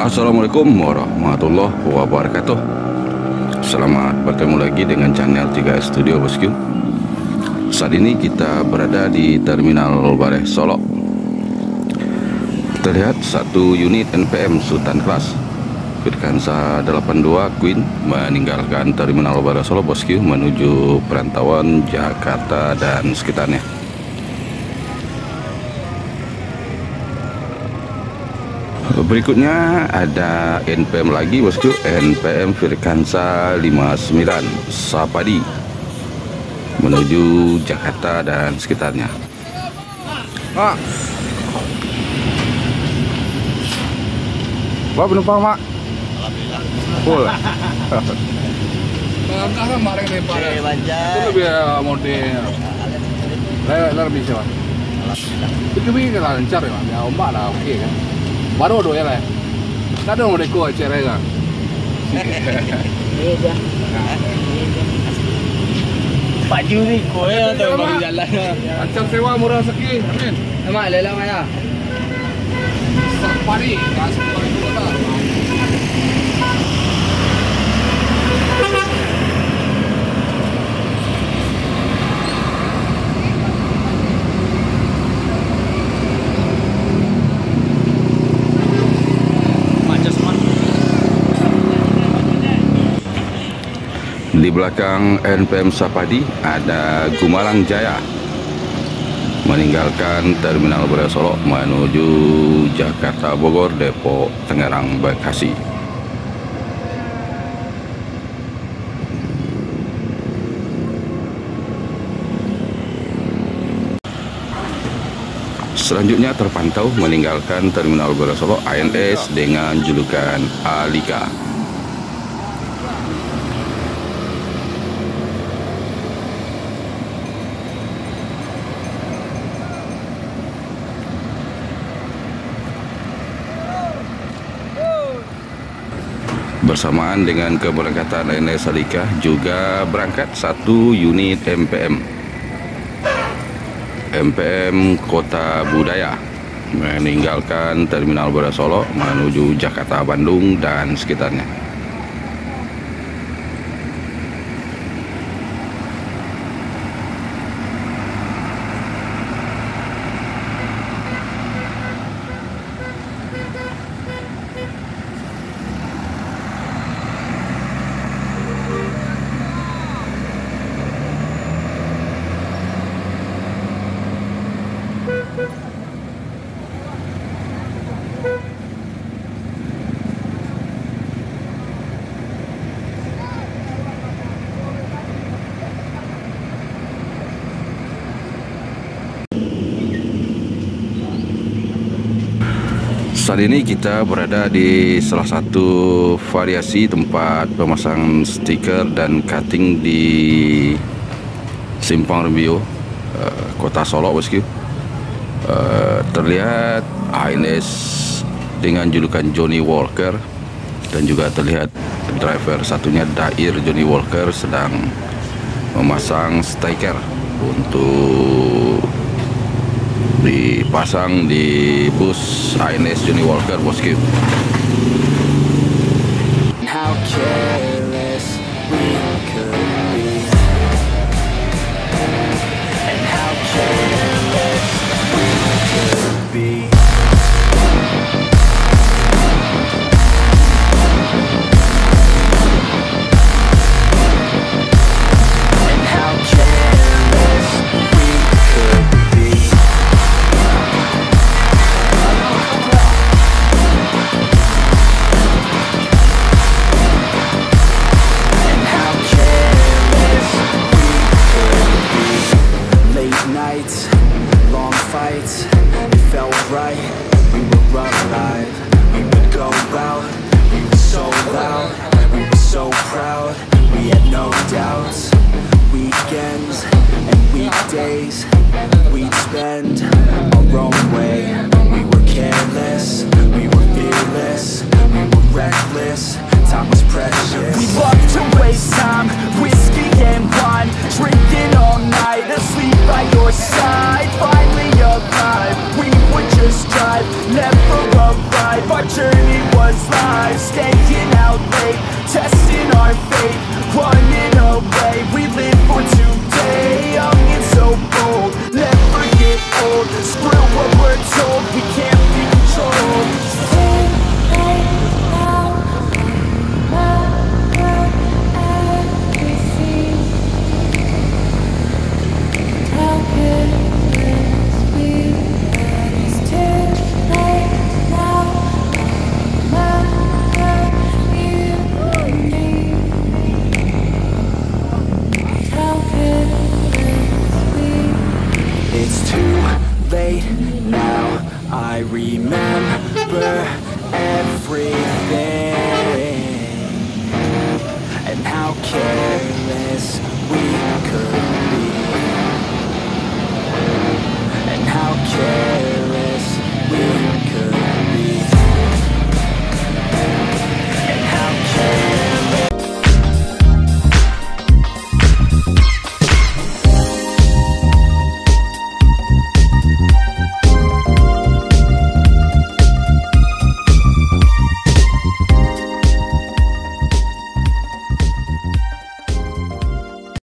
Assalamualaikum warahmatullahi wabarakatuh. Selamat bertemu lagi dengan channel 3 Studio Bosku. Saat ini kita berada di Terminal Balai Solok. Terlihat satu unit NPM Sultan Class Firkansa 82 Queen meninggalkan Terminal Balai Solok Bosku menuju perantauan Jakarta dan sekitarnya. Berikutnya ada NPM lagi bosku, NPM Firkansa 59 Sapadi menuju Jakarta dan sekitarnya. Mak, bawa penumpang mak? Alhamdulillah. Full. Langkah kan kemarin lebar. Itu lebih model. Lebih siapa? Alhamdulillah. Itu begini lancar ya, ya ombak lah, oke kan. Baru doa ya lah. Nggak ada mau deko cerai kan? Iya. Pak Juri kowe atau baru jalan. Lancar sewa murah sekali. Amin. Emak lelang mana? Safari, kasih orang kota. Di belakang NPM Sapadi ada Gumalang Jaya meninggalkan Terminal Balai Solok menuju Jakarta Bogor Depok Tangerang Bekasi. Selanjutnya terpantau meninggalkan Terminal Balai Solok ANS dengan julukan Alika. Bersamaan dengan keberangkatan ANS Alika juga berangkat satu unit MPM Kota Budaya meninggalkan Terminal Balai Solok menuju Jakarta, Bandung dan sekitarnya. Saat ini kita berada di salah satu variasi tempat pemasang stiker dan cutting di Simpang Rembio, Kota Solok bosku. Terlihat ANS dengan julukan Johnny Walker dan juga terlihat driver satunya Dair Johnny Walker sedang memasang stiker untuk dipasang di bus ANS Johnny Walker bosku. How careless we could be, and how careless we could be. And how careless we could be. Long fights, it felt right. We were alive, we would go out. We were so loud, we were so proud. We had no doubts. Weekends and weekdays we'd spend our own way. We were careless, we were fearless, we were reckless. Time was precious. We loved to waste time, whiskey and wine, drinking all night, asleep by your side. Finally alive, we would just drive, never arrive. Our journey was life. risk.